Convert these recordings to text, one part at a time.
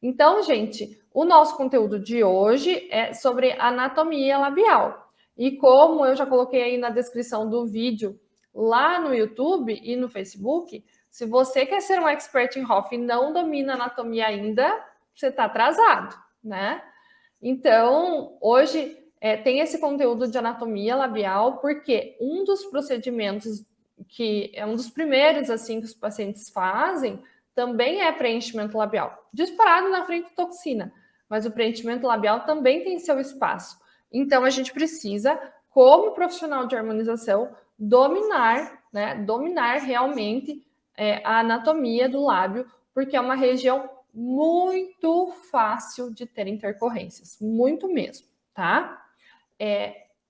Então, gente, o nosso conteúdo de hoje é sobre anatomia labial. E como eu já coloquei aí na descrição do vídeo, lá no YouTube e no Facebook, se você quer ser um expert em HOF e não domina anatomia ainda, você está atrasado, né? Então, hoje tem esse conteúdo de anatomia labial, porque um dos procedimentos que é um dos primeiros assim que os pacientes fazem também é preenchimento labial, disparado na frente de toxina, mas o preenchimento labial também tem seu espaço. Então, a gente precisa, como profissional de harmonização, dominar realmente a anatomia do lábio, porque é uma região muito fácil de ter intercorrências, muito mesmo, tá?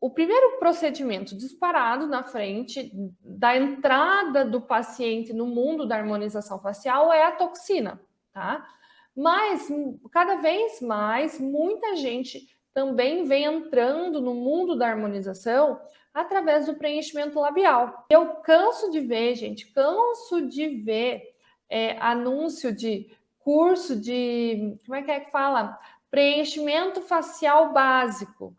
O primeiro procedimento disparado na frente da entrada do paciente no mundo da harmonização facial é a toxina, tá? Mas cada vez mais, muita gente também vem entrando no mundo da harmonização através do preenchimento labial. Eu canso de ver, gente, anúncio de curso de, como é que fala? Preenchimento facial básico.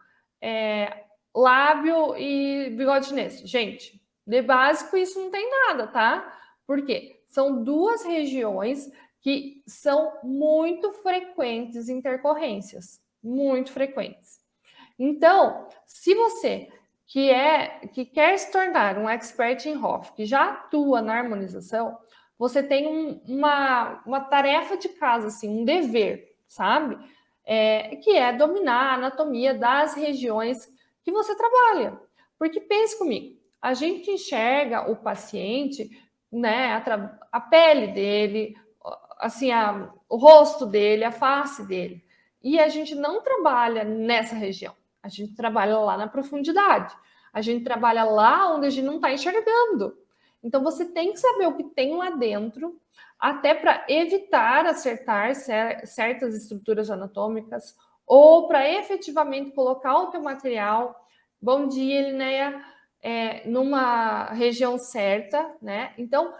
Lábio e bigode chinês. Gente, de básico isso não tem nada, tá? Por quê? São duas regiões que são muito frequentes intercorrências, muito frequentes. Então, se você que quer se tornar um expert em HOF, que já atua na harmonização, você tem uma tarefa de casa, assim, um dever, sabe? Que é dominar a anatomia das regiões que você trabalha. Porque pense comigo, a gente enxerga o paciente, né, a pele dele, assim, o rosto dele, a face dele. E a gente não trabalha nessa região. A gente trabalha lá na profundidade. A gente trabalha lá onde a gente não está enxergando. Então, você tem que saber o que tem lá dentro, até para evitar acertar certas estruturas anatômicas ou para efetivamente colocar o teu material, bom dia, Linéia, numa região certa, né? Então,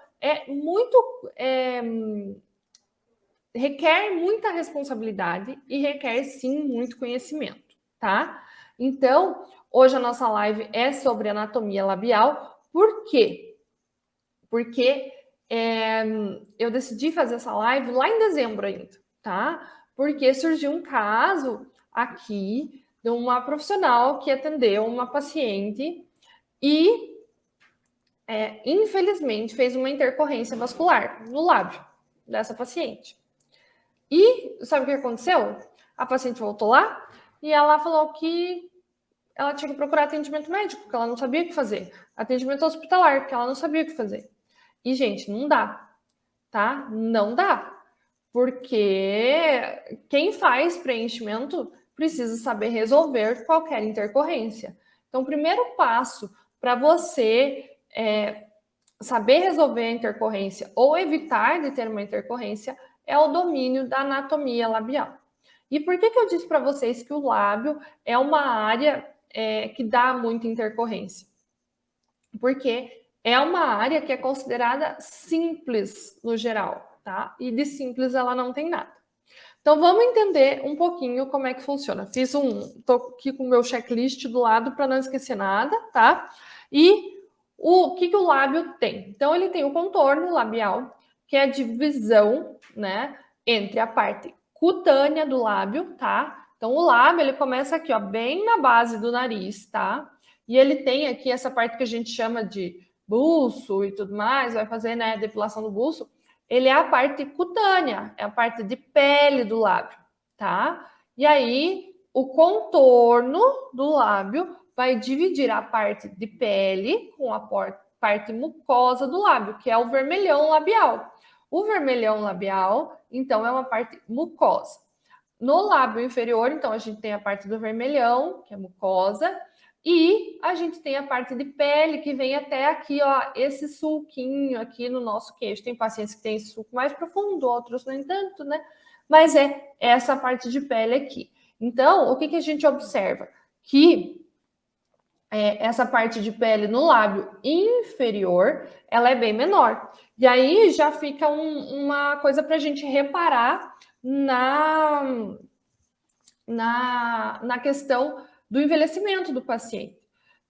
requer muita responsabilidade e requer, sim, muito conhecimento, tá? Então, hoje a nossa live é sobre anatomia labial. Por quê? Porque eu decidi fazer essa live lá em dezembro ainda, tá? Porque surgiu um caso aqui de uma profissional que atendeu uma paciente e, infelizmente, fez uma intercorrência vascular no lábio dessa paciente. E sabe o que aconteceu? A paciente voltou lá e ela falou que ela tinha que procurar atendimento médico, porque ela não sabia o que fazer. Atendimento hospitalar, porque ela não sabia o que fazer. E, gente, não dá, tá? Não dá. Porque quem faz preenchimento precisa saber resolver qualquer intercorrência. Então, o primeiro passo para você saber resolver a intercorrência ou evitar de ter uma intercorrência é o domínio da anatomia labial. E por que eu disse para vocês que o lábio é uma área que dá muita intercorrência? Porque é uma área que é considerada simples no geral, tá? E de simples ela não tem nada. Então vamos entender um pouquinho como é que funciona. Tô aqui com o meu checklist do lado para não esquecer nada, tá? E o que o lábio tem? Então ele tem o contorno labial, que é a divisão, né, entre a parte cutânea do lábio, tá? Então o lábio ele começa aqui, ó, bem na base do nariz, tá? E ele tem aqui essa parte que a gente chama de buço e tudo mais, vai fazer, né, depilação do buço. Ele é a parte cutânea, é a parte de pele do lábio, tá? E aí, o contorno do lábio vai dividir a parte de pele com a parte mucosa do lábio, que é o vermelhão labial. O vermelhão labial, então, é uma parte mucosa. No lábio inferior, então, a gente tem a parte do vermelhão, que é mucosa, e a gente tem a parte de pele que vem até aqui, ó, esse sulquinho aqui no nosso queixo. Tem pacientes que têm esse sulco mais profundo, outros nem tanto, né? Mas é essa parte de pele aqui. Então, o que a gente observa? Que essa parte de pele no lábio inferior, ela é bem menor. E aí já fica uma coisa para a gente reparar na questão do envelhecimento do paciente.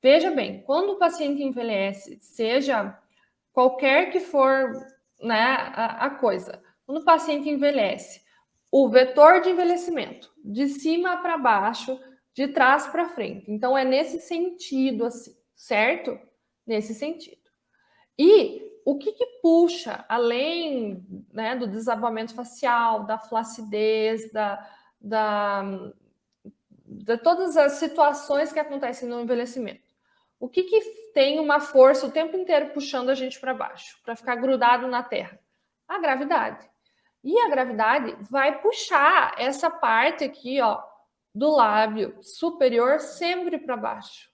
Veja bem, quando o paciente envelhece, seja qualquer que for, né, a coisa, quando o paciente envelhece, o vetor de envelhecimento, de cima para baixo, de trás para frente. Então, é nesse sentido, assim, certo? Nesse sentido. E o que puxa, além, né, do desabamento facial, da flacidez, de todas as situações que acontecem no envelhecimento? O que tem uma força o tempo inteiro puxando a gente para baixo, para ficar grudado na terra? A gravidade. E a gravidade vai puxar essa parte aqui, ó, do lábio superior sempre para baixo.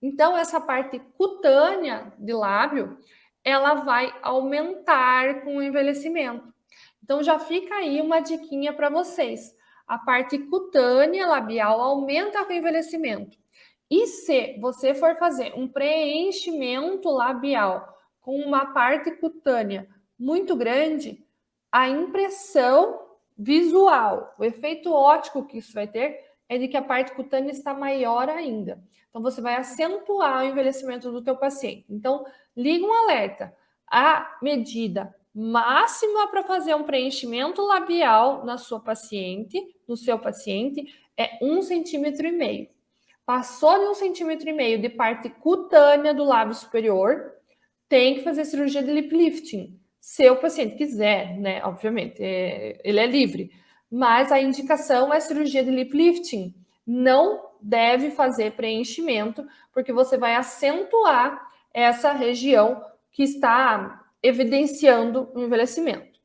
Então, essa parte cutânea de lábio, ela vai aumentar com o envelhecimento. Então, já fica aí uma diquinha para vocês. A parte cutânea labial aumenta com o envelhecimento. E se você for fazer um preenchimento labial com uma parte cutânea muito grande, a impressão visual, o efeito óptico que isso vai ter é de que a parte cutânea está maior ainda. Então, você vai acentuar o envelhecimento do teu paciente. Então, liga um alerta. A medida máxima para fazer um preenchimento labial na sua paciente, no seu paciente, é 1,5 cm. Passou de 1,5 cm de parte cutânea do lábio superior, tem que fazer cirurgia de lip lifting. Se o paciente quiser, né? Obviamente, ele é livre. Mas a indicação é cirurgia de lip lifting. Não deve fazer preenchimento, porque você vai acentuar essa região que está evidenciando o envelhecimento.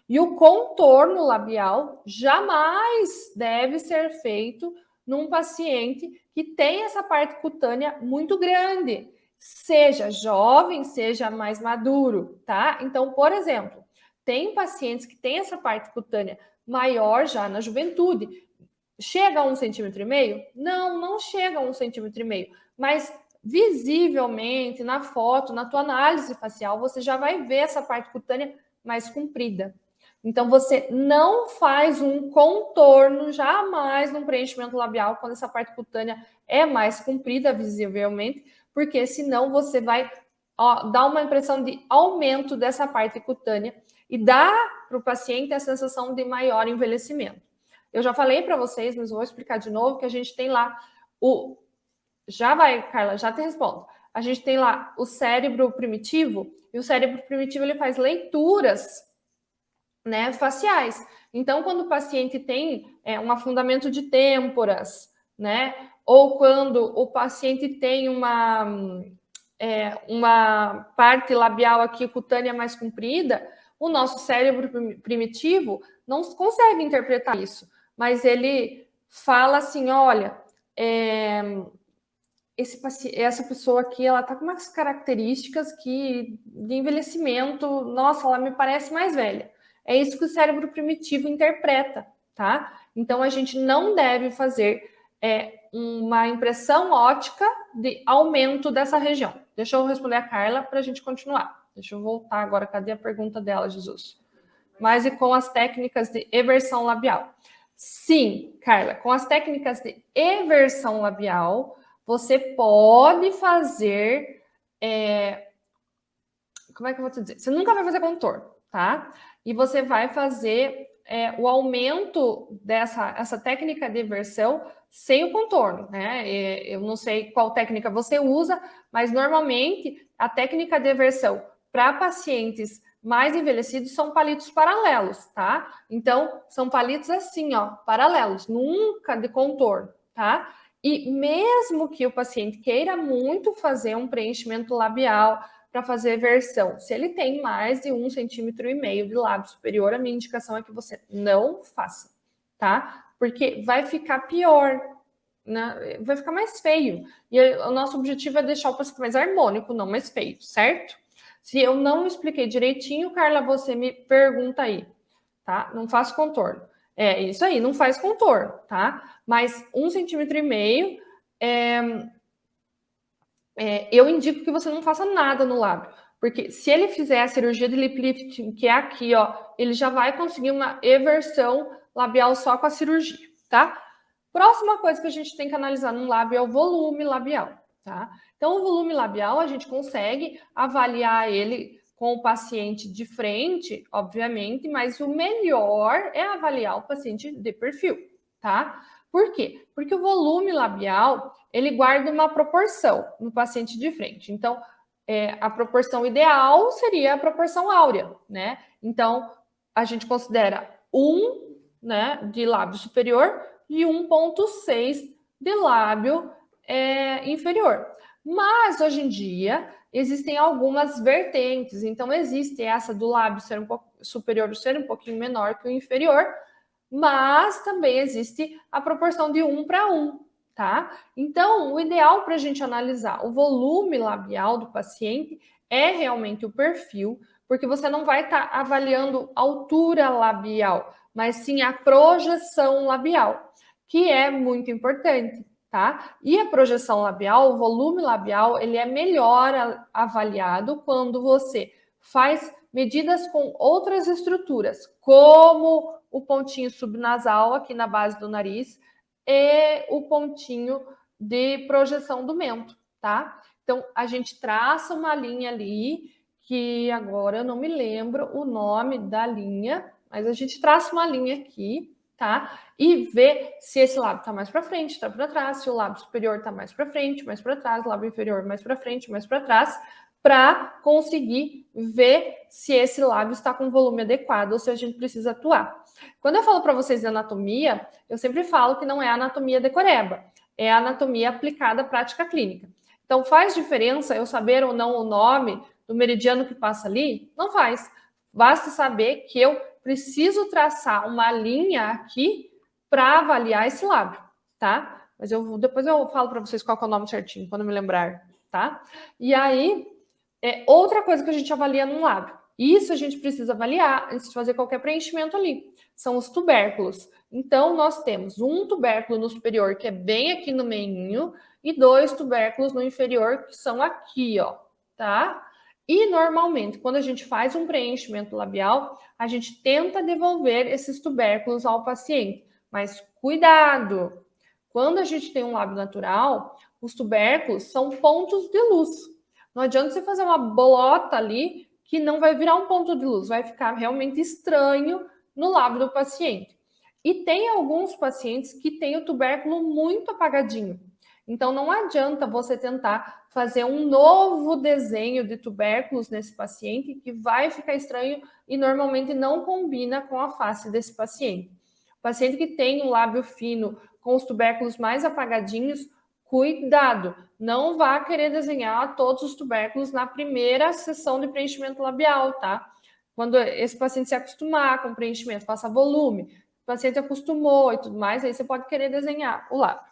E o contorno labial jamais deve ser feito num paciente que tem essa parte cutânea muito grande, seja jovem, seja mais maduro, tá? Então, por exemplo, tem pacientes que têm essa parte cutânea maior já na juventude. Chega a 1,5 cm? Não, não chega a 1,5 cm, mas visivelmente na foto, na tua análise facial, você já vai ver essa parte cutânea mais comprida. Então, você não faz um contorno jamais num preenchimento labial quando essa parte cutânea é mais comprida visivelmente, porque senão você vai dar uma impressão de aumento dessa parte cutânea e dá para o paciente a sensação de maior envelhecimento. Eu já falei para vocês, mas vou explicar de novo, que a gente tem lá o... Já vai, Carla, já te respondo. A gente tem lá o cérebro primitivo, e o cérebro primitivo ele faz leituras, né, faciais. Então, quando o paciente tem um afundamento de têmporas, né, ou quando o paciente tem uma parte labial aqui cutânea mais comprida, o nosso cérebro primitivo não consegue interpretar isso, mas ele fala assim, olha, essa pessoa aqui, ela tá com umas características que de envelhecimento, nossa, ela me parece mais velha. É isso que o cérebro primitivo interpreta, tá? Então, a gente não deve fazer uma impressão óptica de aumento dessa região. Deixa eu responder a Carla para a gente continuar. Deixa eu voltar agora. Cadê a pergunta dela, Jesus? Mas e com as técnicas de eversão labial? Sim, Carla, com as técnicas de eversão labial, você pode fazer... como é que eu vou te dizer? Você nunca vai fazer contorno, tá? E você vai fazer o aumento essa técnica de eversão sem o contorno, né? Eu não sei qual técnica você usa, mas normalmente a técnica de eversão para pacientes mais envelhecidos são palitos paralelos, tá? Então, são palitos assim, ó, paralelos, nunca de contorno, tá? E mesmo que o paciente queira muito fazer um preenchimento labial para fazer eversão, se ele tem mais de 1,5 cm de lábio superior, a minha indicação é que você não faça, tá? Porque vai ficar pior, né? Vai ficar mais feio. E o nosso objetivo é deixar o paciente mais harmônico, não mais feio, certo? Se eu não expliquei direitinho, Carla, você me pergunta aí, tá? Não faço contorno. É isso aí, não faz contorno, tá? Mas 1,5 cm eu indico que você não faça nada no lábio. Porque se ele fizer a cirurgia de lip lifting, que é aqui, ó, ele já vai conseguir uma eversão labial só com a cirurgia, tá? Próxima coisa que a gente tem que analisar no lábio é o volume labial, tá? Então, o volume labial, a gente consegue avaliar ele com o paciente de frente, obviamente, mas o melhor é avaliar o paciente de perfil, tá? Por quê? Porque o volume labial, ele guarda uma proporção no paciente de frente. Então, a proporção ideal seria a proporção áurea, né? Então, a gente considera 1, né, de lábio superior e 1,6 de lábio inferior. Mas, hoje em dia, existem algumas vertentes. Então, existe essa do lábio ser um pouco superior ser um pouquinho menor que o inferior, mas também existe a proporção de 1:1, tá? Então, o ideal para a gente analisar o volume labial do paciente é realmente o perfil, porque você não vai estar avaliando altura labial, mas sim a projeção labial, que é muito importante, tá? E a projeção labial, o volume labial, ele é melhor avaliado quando você faz medidas com outras estruturas, como o pontinho subnasal aqui na base do nariz e o pontinho de projeção do mento, tá? Então, a gente traça uma linha ali, que agora eu não me lembro o nome da linha, mas a gente traça uma linha aqui, tá? E vê se esse lábio tá mais para frente, tá para trás, se o lábio superior tá mais para frente, mais para trás, lábio inferior mais para frente, mais para trás, para conseguir ver se esse lábio está com volume adequado ou se a gente precisa atuar. Quando eu falo para vocês de anatomia, eu sempre falo que não é anatomia decoreba, é anatomia aplicada à prática clínica. Então, faz diferença eu saber ou não o nome do meridiano que passa ali? Não faz. Basta saber que eu preciso traçar uma linha aqui para avaliar esse lábio, tá? Mas depois eu falo para vocês qual é o nome certinho, quando me lembrar, tá? E aí, outra coisa que a gente avalia num lábio. Isso a gente precisa avaliar antes de fazer qualquer preenchimento ali. São os tubérculos. Então, nós temos um tubérculo no superior, que é bem aqui no meinho, e 2 tubérculos no inferior, que são aqui, ó, tá? E, normalmente, quando a gente faz um preenchimento labial, a gente tenta devolver esses tubérculos ao paciente. Mas, cuidado! Quando a gente tem um lábio natural, os tubérculos são pontos de luz. Não adianta você fazer uma bolota ali que não vai virar um ponto de luz, vai ficar realmente estranho no lábio do paciente. E tem alguns pacientes que têm o tubérculo muito apagadinho. Então, não adianta você tentar fazer um novo desenho de tubérculos nesse paciente, que vai ficar estranho e normalmente não combina com a face desse paciente. O paciente que tem um lábio fino, com os tubérculos mais apagadinhos, cuidado, não vá querer desenhar todos os tubérculos na primeira sessão de preenchimento labial, tá? Quando esse paciente se acostumar com o preenchimento, faça volume, o paciente acostumou e tudo mais, aí você pode querer desenhar o lábio.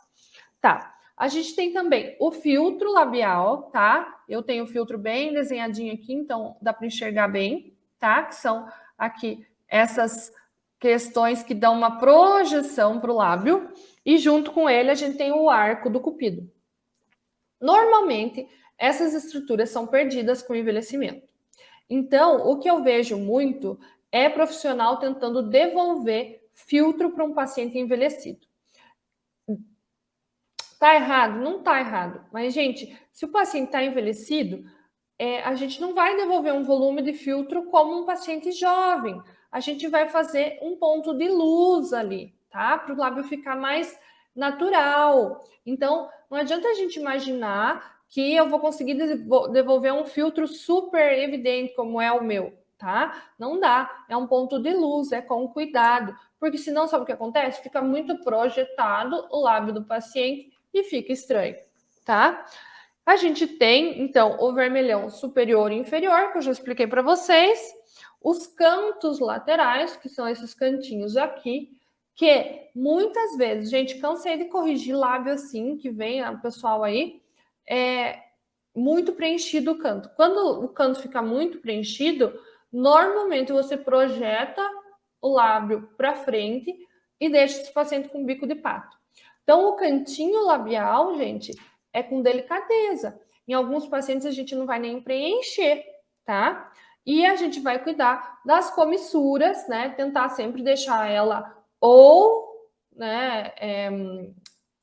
Tá, a gente tem também o filtro labial, tá? Eu tenho o filtro bem desenhadinho aqui, então dá para enxergar bem, tá? Que são aqui essas questões que dão uma projeção para o lábio, e junto com ele a gente tem o arco do cupido. Normalmente, essas estruturas são perdidas com o envelhecimento. Então, o que eu vejo muito é profissional tentando devolver filtro para um paciente envelhecido. Tá errado? Não tá errado. Mas, gente, se o paciente está envelhecido, a gente não vai devolver um volume de filtro como um paciente jovem. A gente vai fazer um ponto de luz ali, tá? Para o lábio ficar mais natural. Então, não adianta a gente imaginar que eu vou conseguir devolver um filtro super evidente como é o meu, tá? Não dá. É um ponto de luz, é com cuidado. Porque senão, sabe o que acontece? Fica muito projetado o lábio do paciente e fica estranho, tá? A gente tem, então, o vermelhão superior e inferior, que eu já expliquei para vocês. Os cantos laterais, que são esses cantinhos aqui, que muitas vezes, gente, cansei de corrigir lábio assim, que vem o pessoal aí, muito preenchido o canto. Quando o canto fica muito preenchido, normalmente você projeta o lábio para frente e deixa esse paciente com bico de pato. Então, o cantinho labial, gente, é com delicadeza. Em alguns pacientes, a gente não vai nem preencher, tá? E a gente vai cuidar das comissuras, né? Tentar sempre deixar ela ou, né,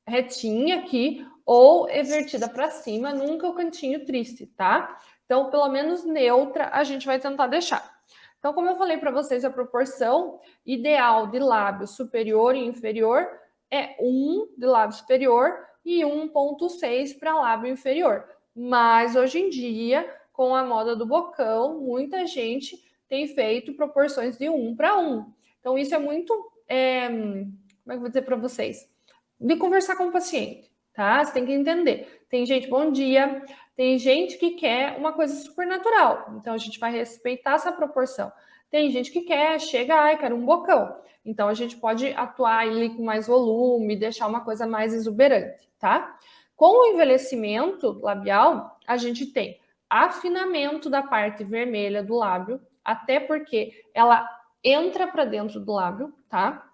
retinha aqui, ou evertida para cima, nunca o cantinho triste, tá? Então, pelo menos neutra, a gente vai tentar deixar. Então, como eu falei para vocês, a proporção ideal de lábio superior e inferior é 1 de lábio superior e 1,6 para lábio inferior. Mas, hoje em dia, com a moda do bocão, muita gente tem feito proporções de 1 para 1. Então, isso é muito... como é que eu vou dizer para vocês? De conversar com o paciente, tá? Você tem que entender. Tem gente, bom dia, tem gente que quer uma coisa super natural, então a gente vai respeitar essa proporção. Tem gente que quer, chega, ai, quero um bocão. Então a gente pode atuar ali com mais volume, deixar uma coisa mais exuberante, tá? Com o envelhecimento labial, a gente tem afinamento da parte vermelha do lábio, até porque ela entra para dentro do lábio, tá?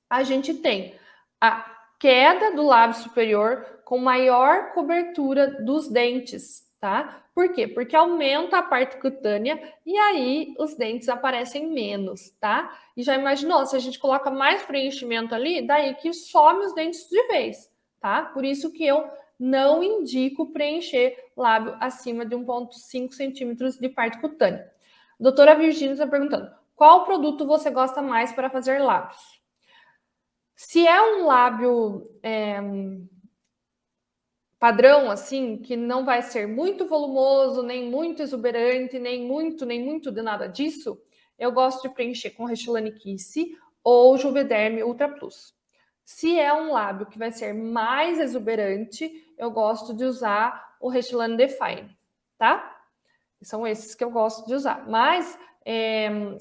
A gente tem a queda do lábio superior com maior cobertura dos dentes, tá? Por quê? Porque aumenta a parte cutânea e aí os dentes aparecem menos, tá? E já imaginou, se a gente coloca mais preenchimento ali, daí que some os dentes de vez, tá? Por isso que eu não indico preencher lábio acima de 1,5 centímetros de parte cutânea. A doutora Virgínia está perguntando, qual produto você gosta mais para fazer lábios? Se é um lábio padrão, assim, que não vai ser muito volumoso, nem muito exuberante, nem muito de nada disso, eu gosto de preencher com Restylane Kiss ou Juvederm Ultra Plus. Se é um lábio que vai ser mais exuberante, eu gosto de usar o Restylane Define, tá? São esses que eu gosto de usar. Mas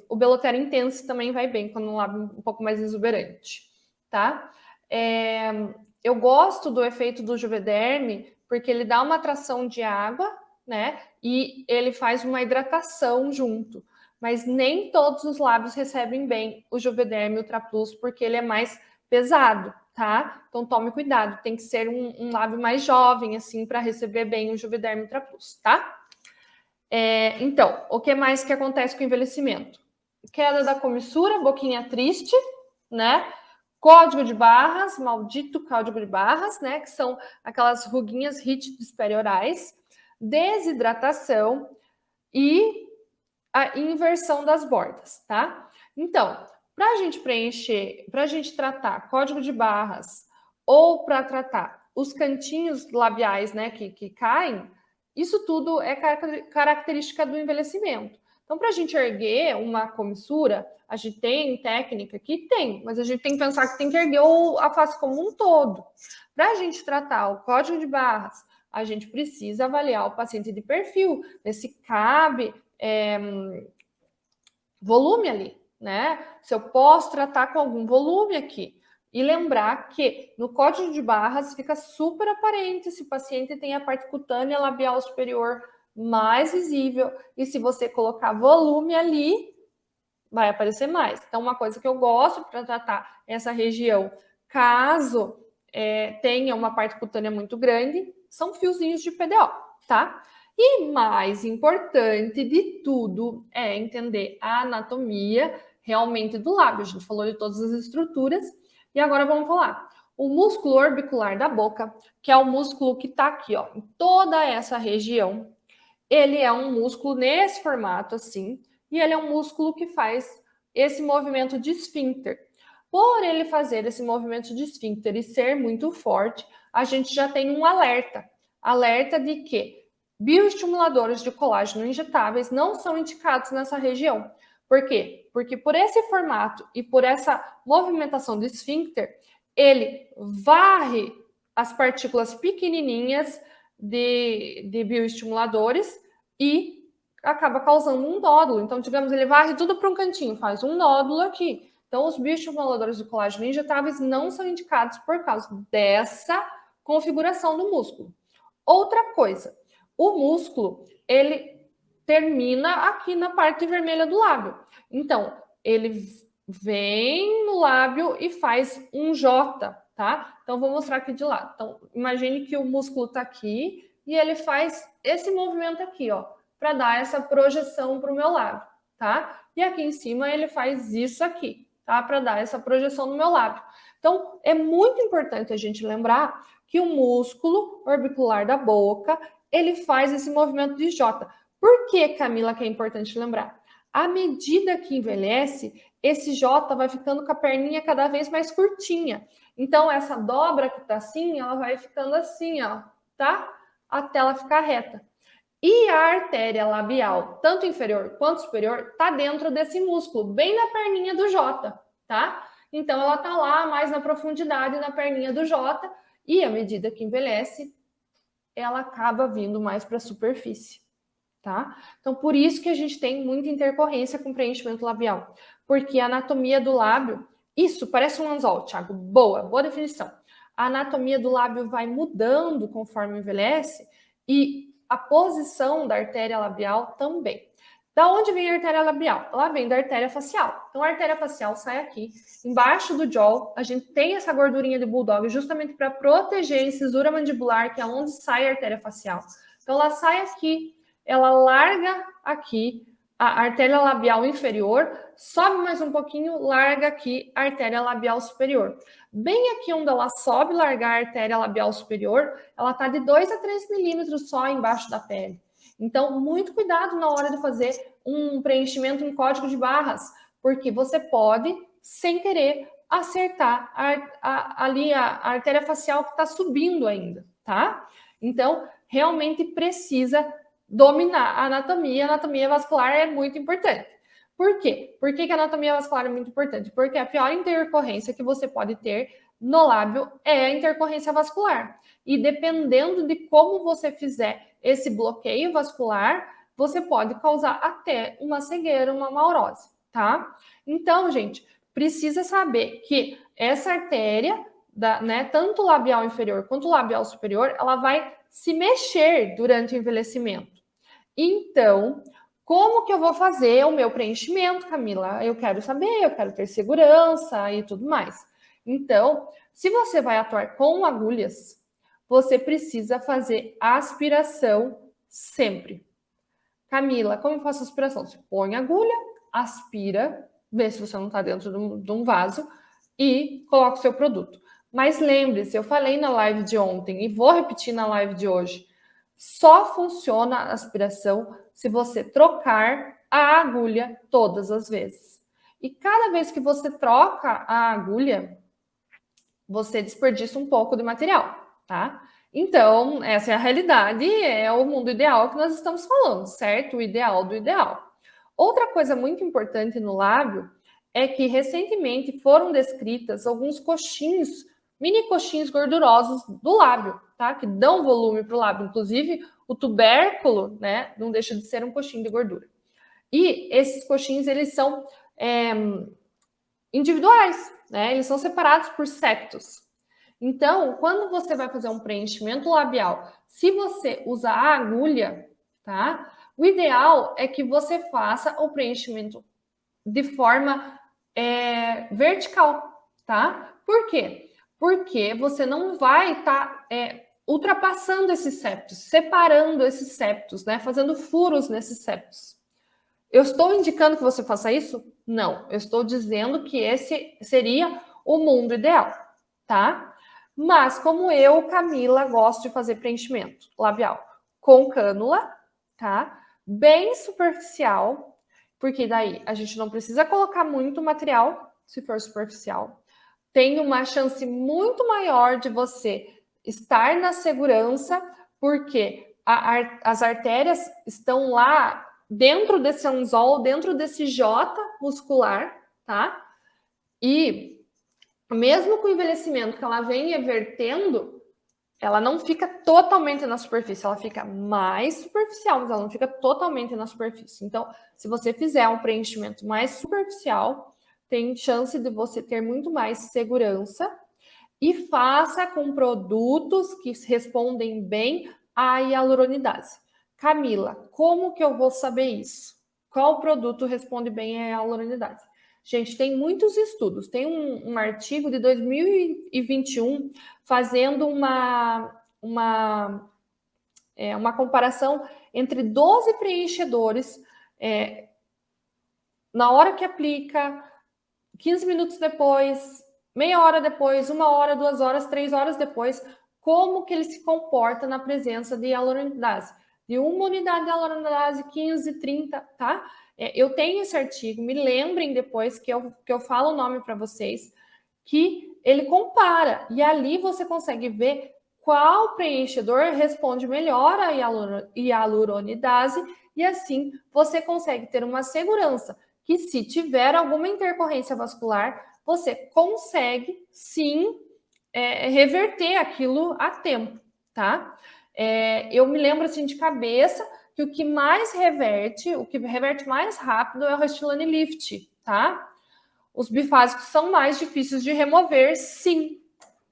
o Belotero Intense também vai bem quando um lábio um pouco mais exuberante, tá? Eu gosto do efeito do Juvederm porque ele dá uma atração de água, né? E ele faz uma hidratação junto. Mas nem todos os lábios recebem bem o Juvederm Ultra Plus porque ele é mais pesado, tá? Então tome cuidado, tem que ser um lábio mais jovem, assim, para receber bem o Juvederm Ultra Plus, tá? Então, o que mais que acontece com o envelhecimento? Queda da comissura, boquinha triste, né? Código de barras, maldito código de barras, né? Que são aquelas ruguinhas rítidas periorais, desidratação e a inversão das bordas, tá? Então, para a gente preencher, para a gente tratar código de barras ou para tratar os cantinhos labiais, né, que caem, isso tudo é característica do envelhecimento. Então, para a gente erguer uma comissura, a gente tem técnica que tem, mas a gente tem que pensar que tem que erguer a face como um todo. Para a gente tratar o código de barras, a gente precisa avaliar o paciente de perfil, ver se cabe volume ali, né? Se eu posso tratar com algum volume aqui. E lembrar que no código de barras fica super aparente se o paciente tem a parte cutânea labial superior mais visível. E se você colocar volume ali, vai aparecer mais. Então, uma coisa que eu gosto para tratar essa região, caso tenha uma parte cutânea muito grande, são fiozinhos de PDO, tá? E mais importante de tudo é entender a anatomia realmente do lábio. A gente falou de todas as estruturas e agora vamos falar. O músculo orbicular da boca, que é o músculo que está aqui, ó, em toda essa região, ele é um músculo nesse formato assim, e ele é um músculo que faz esse movimento de esfíncter. Por ele fazer esse movimento de esfíncter e ser muito forte, a gente já tem um alerta. Alerta de que bioestimuladores de colágeno injetáveis não são indicados nessa região. Por quê? Porque por esse formato e por essa movimentação do esfíncter, ele varre as partículas pequenininhas de bioestimuladores e acaba causando um nódulo. Então, digamos, ele varre tudo para um cantinho, faz um nódulo aqui. Então, os bioestimuladores de colágeno injetáveis não são indicados por causa dessa configuração do músculo. Outra coisa, o músculo, ele termina aqui na parte vermelha do lábio. Então, ele vem no lábio e faz um J, tá? Então, vou mostrar aqui de lado. Então, imagine que o músculo tá aqui e ele faz esse movimento aqui, ó. para dar essa projeção para o meu lábio, tá? E aqui em cima ele faz isso aqui, tá? Para dar essa projeção no meu lábio. Então, é muito importante a gente lembrar que o músculo orbicular da boca, ele faz esse movimento de J. Por que, Camila, que é importante lembrar? À medida que envelhece, esse J vai ficando com a perninha cada vez mais curtinha. Então, essa dobra que tá assim, ela vai ficando assim, ó, tá? Até ela ficar reta. E a artéria labial, tanto inferior quanto superior, tá dentro desse músculo, bem na perninha do J, tá? Então, ela tá lá mais na profundidade, na perninha do J, e à medida que envelhece, ela acaba vindo mais para a superfície, tá? Então, por isso que a gente tem muita intercorrência com preenchimento labial, porque a anatomia do lábio, isso parece um anzol, Thiago, boa definição. A anatomia do lábio vai mudando conforme envelhece e a posição da artéria labial também. Da onde vem a artéria labial? Ela vem da artéria facial. Então, a artéria facial sai aqui, embaixo do jaw, a gente tem essa gordurinha de bulldog justamente para proteger a incisura mandibular, que é onde sai a artéria facial. Então, ela sai aqui, ela larga aqui a artéria labial inferior, sobe mais um pouquinho, larga aqui a artéria labial superior. Bem aqui onde ela sobe, largar a artéria labial superior, ela está de 2 a 3 milímetros só embaixo da pele. Então, muito cuidado na hora de fazer um preenchimento em código de barras, porque você pode, sem querer, acertar ali a artéria facial que está subindo ainda, tá? Então, realmente precisa dominar a anatomia vascular é muito importante. Por quê? Por que a anatomia vascular é muito importante? Porque a pior intercorrência que você pode ter no lábio é a intercorrência vascular. E dependendo de como você fizer esse bloqueio vascular, você pode causar até uma cegueira, uma maurose, tá? Então, gente, precisa saber que essa artéria, tanto labial inferior quanto labial superior, ela vai se mexer durante o envelhecimento. Então, como que eu vou fazer o meu preenchimento, Camila? Eu quero saber, eu quero ter segurança e tudo mais. Então, se você vai atuar com agulhas, você precisa fazer aspiração sempre. Camila, como eu faço aspiração? Você põe a agulha, aspira, vê se você não está dentro de um vaso e coloca o seu produto. Mas lembre-se, eu falei na live de ontem e vou repetir na live de hoje, só funciona a aspiração se você trocar a agulha todas as vezes. E cada vez que você troca a agulha, você desperdiça um pouco de material, tá? Então, essa é a realidade, é o mundo ideal que nós estamos falando, certo? O ideal do ideal. Outra coisa muito importante no lábio é que recentemente foram descritas alguns coxinhos, mini coxinhos gordurosos do lábio, tá? Que dão volume para o lábio. Inclusive, o tubérculo, né, não deixa de ser um coxinho de gordura. E esses coxinhos, eles são individuais, né? Eles são separados por septos. Então, quando você vai fazer um preenchimento labial, se você usar a agulha, tá? O ideal é que você faça o preenchimento de forma vertical, tá? Por quê? Porque você não vai estar ultrapassando esses septos, separando esses septos, né? Fazendo furos nesses septos. Eu estou indicando que você faça isso? Não, eu estou dizendo que esse seria o mundo ideal, tá? Mas como eu, Camila, gosto de fazer preenchimento labial com cânula, tá? Bem superficial, porque daí a gente não precisa colocar muito material, se for superficial. Tem uma chance muito maior de você estar na segurança, porque as artérias estão lá dentro desse anzol, dentro desse J muscular, tá? E mesmo com o envelhecimento que ela vem evertendo, ela não fica totalmente na superfície, ela fica mais superficial, mas ela não fica totalmente na superfície. Então, se você fizer um preenchimento mais superficial, tem chance de você ter muito mais segurança e faça com produtos que respondem bem à hialuronidase. Camila, como que eu vou saber isso? Qual produto responde bem à hialuronidase? Gente, tem muitos estudos. Tem um artigo de 2021 fazendo uma comparação entre 12 preenchedores, na hora que aplica, 15 minutos depois, meia hora depois, 1 hora, 2 horas, 3 horas depois, como que ele se comporta na presença de hialuronidase. De 1 unidade de hialuronidase, 15, 30, tá? Eu tenho esse artigo, me lembrem depois que eu falo o nome para vocês, que ele compara, e ali você consegue ver qual preenchedor responde melhor à hialuronidase, e assim você consegue ter uma segurança que se tiver alguma intercorrência vascular, você consegue sim reverter aquilo a tempo, tá? Eu me lembro assim de cabeça que o que reverte mais rápido é o Restylane Lift, tá? Os bifásicos são mais difíceis de remover, sim,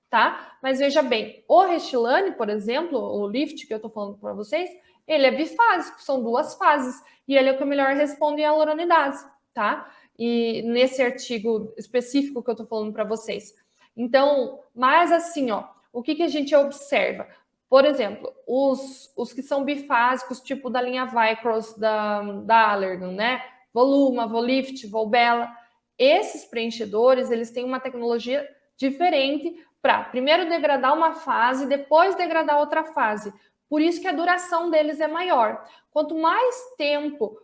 tá? Mas veja bem, o Restylane, por exemplo, o Lift que eu tô falando para vocês, ele é bifásico, são 2 fases, e ele é o que melhor responde à hialuronidase, tá? E nesse artigo específico que eu tô falando para vocês. Então, mas assim, ó, o que a gente observa? Por exemplo, os que são bifásicos, tipo da linha Vycross, da Allergan, né? Voluma, Volift, Volbella, esses preenchedores, eles têm uma tecnologia diferente para primeiro degradar uma fase, depois degradar outra fase. Por isso que a duração deles é maior. Quanto mais tempo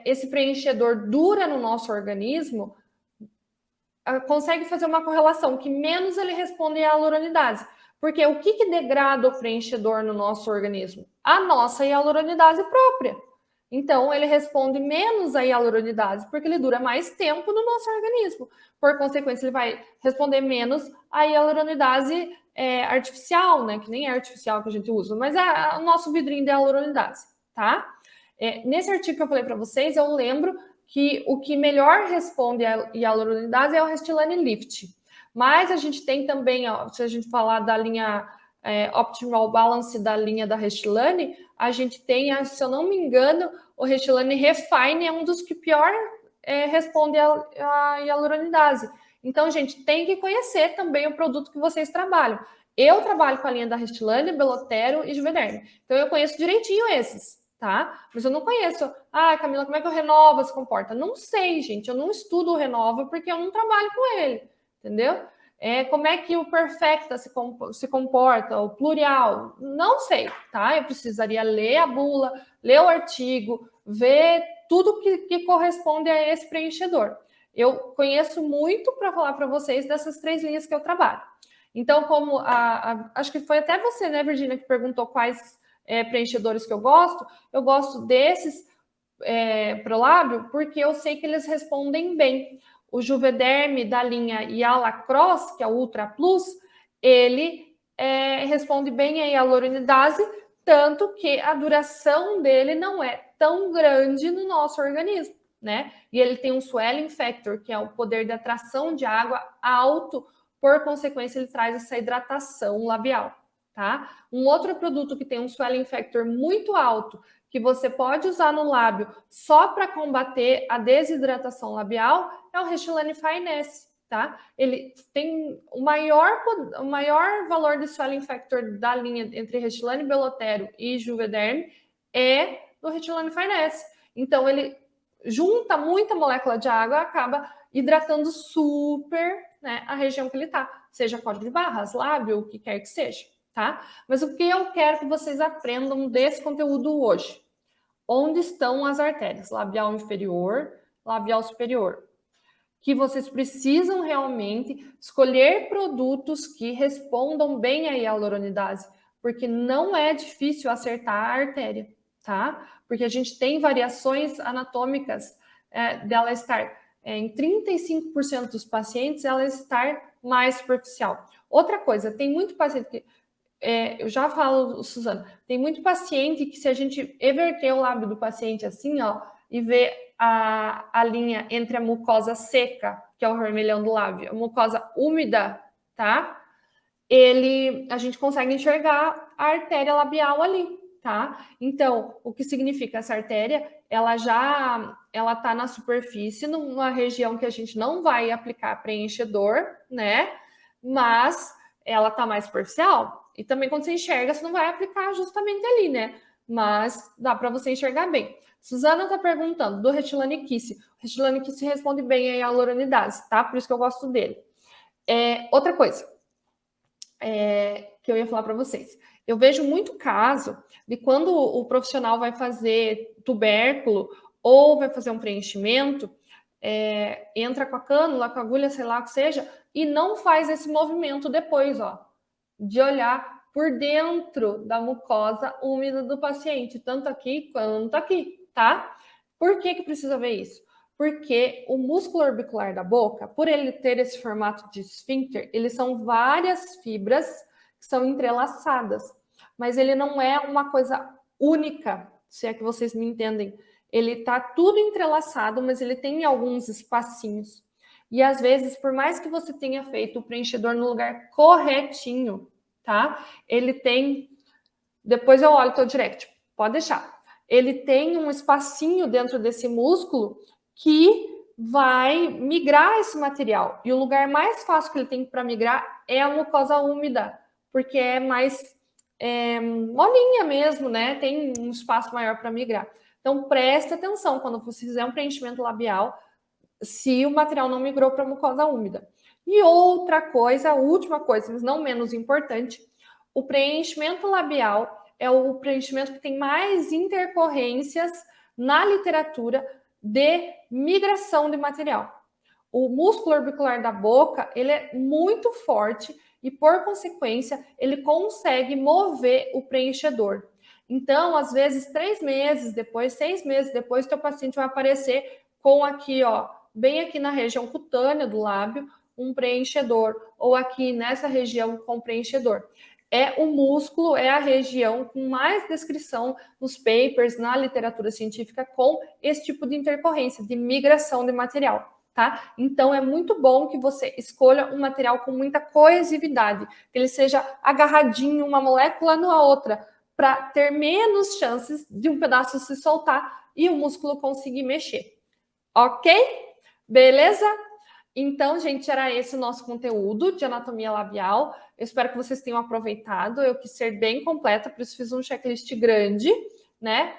esse preenchedor dura no nosso organismo, consegue fazer uma correlação, que menos ele responde à hialuronidase. Porque o que degrada o preenchedor no nosso organismo? A nossa hialuronidase própria. Então, ele responde menos à hialuronidase, porque ele dura mais tempo no nosso organismo. Por consequência, ele vai responder menos à hialuronidase artificial, né? Que nem é artificial que a gente usa, mas é o nosso vidrinho de hialuronidase, tá? Nesse artigo que eu falei para vocês, eu lembro que o que melhor responde à hialuronidase é o Restylane Lift. Mas a gente tem também, ó, se a gente falar da linha Optimal Balance da linha da Restylane, a gente tem, se eu não me engano, o Restylane Refine é um dos que pior responde à hialuronidase. Então, gente, tem que conhecer também o produto que vocês trabalham. Eu trabalho com a linha da Restylane, Belotero e Juvederm. Então, eu conheço direitinho esses, tá? Mas eu não conheço. Ah, Camila, como é que o Renova se comporta? Não sei, gente. Eu não estudo o Renova porque eu não trabalho com ele, entendeu? Como é que o Perfecta se comporta, o Plurial? Não sei, tá? Eu precisaria ler a bula, ler o artigo, ver tudo que corresponde a esse preenchedor. Eu conheço muito para falar para vocês dessas 3 linhas que eu trabalho. Então, como acho que foi até você, né, Virginia, que perguntou quais preenchedores que eu gosto desses para o lábio porque eu sei que eles respondem bem. O Juvederm da linha Yala Cross, que é o Ultra Plus, ele responde bem à hialuronidase, tanto que a duração dele não é tão grande no nosso organismo, né? E ele tem um swelling factor, que é o poder de atração de água alto, por consequência, ele traz essa hidratação labial, tá? Um outro produto que tem um swelling factor muito alto, que você pode usar no lábio só para combater a desidratação labial, é o Restylane Finesse, tá? Ele tem o maior valor de swelling factor da linha entre Restylane Belotero e Juvederm é do Restylane Finesse. Então, ele junta muita molécula de água e acaba hidratando super, né, a região que ele tá, seja código de barras, lábio, o que quer que seja, tá? Mas o que eu quero que vocês aprendam desse conteúdo hoje? Onde estão as artérias? Labial inferior, labial superior. Que vocês precisam realmente escolher produtos que respondam bem à hialuronidase, porque não é difícil acertar a artéria, tá? Porque a gente tem variações anatômicas dela estar em 35% dos pacientes, ela estar mais superficial. Outra coisa, tem muito paciente que eu já falo, Suzana, tem muito paciente que se a gente everter o lábio do paciente assim, ó, e ver a linha entre a mucosa seca, que é o vermelhão do lábio, a mucosa úmida, tá? A gente consegue enxergar a artéria labial ali, tá? Então, o que significa essa artéria? Ela tá na superfície, numa região que a gente não vai aplicar preenchedor, né? Mas ela tá mais superficial? E também quando você enxerga, você não vai aplicar justamente ali, né? Mas dá para você enxergar bem. Suzana está perguntando do Retilanicisse. O Retilanicisse responde bem aí a hyaluronidase, tá? Por isso que eu gosto dele. Outra coisa que eu ia falar para vocês. Eu vejo muito caso de quando o profissional vai fazer tubérculo ou vai fazer um preenchimento, entra com a cânula, com a agulha, sei lá o que seja, e não faz esse movimento depois, ó, de olhar por dentro da mucosa úmida do paciente, tanto aqui quanto aqui, tá? Por que precisa ver isso? Porque o músculo orbicular da boca, por ele ter esse formato de esfíncter, eles são várias fibras que são entrelaçadas, mas ele não é uma coisa única, se é que vocês me entendem. Ele tá tudo entrelaçado, mas ele tem alguns espacinhos. E às vezes, por mais que você tenha feito o preenchedor no lugar corretinho, tá? Ele tem. Depois eu olho o teu direct, pode deixar. Ele tem um espacinho dentro desse músculo que vai migrar esse material. E o lugar mais fácil que ele tem para migrar é a mucosa úmida, porque é mais molinha mesmo, né? Tem um espaço maior para migrar. Então, preste atenção quando você fizer um preenchimento labial, se o material não migrou para a mucosa úmida. E outra coisa, a última coisa, mas não menos importante, o preenchimento labial é o preenchimento que tem mais intercorrências na literatura de migração de material. O músculo orbicular da boca, ele é muito forte e, por consequência, ele consegue mover o preenchedor. Então, às vezes, 3 meses depois, 6 meses depois, teu paciente vai aparecer com aqui, ó, bem aqui na região cutânea do lábio, um preenchedor, ou aqui nessa região com preenchedor. O músculo, é a região com mais descrição nos papers, na literatura científica, com esse tipo de intercorrência, de migração de material. Tá? Então, é muito bom que você escolha um material com muita coesividade, que ele seja agarradinho uma molécula na outra, para ter menos chances de um pedaço se soltar e o músculo conseguir mexer. Ok? Beleza? Então, gente, era esse o nosso conteúdo de anatomia labial. Eu espero que vocês tenham aproveitado. Eu quis ser bem completa, por isso fiz um checklist grande, né?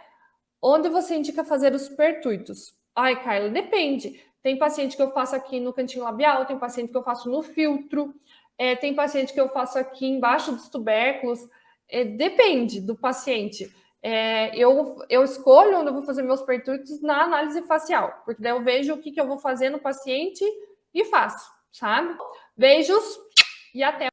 Onde você indica fazer os pertuitos? Ai, Carla, depende. Tem paciente que eu faço aqui no cantinho labial, tem paciente que eu faço no filtro, tem paciente que eu faço aqui embaixo dos tubérculos. Depende do paciente. Eu escolho onde eu vou fazer meus pertuitos na análise facial, porque daí eu vejo o que eu vou fazer no paciente e faço, sabe? Beijos e até!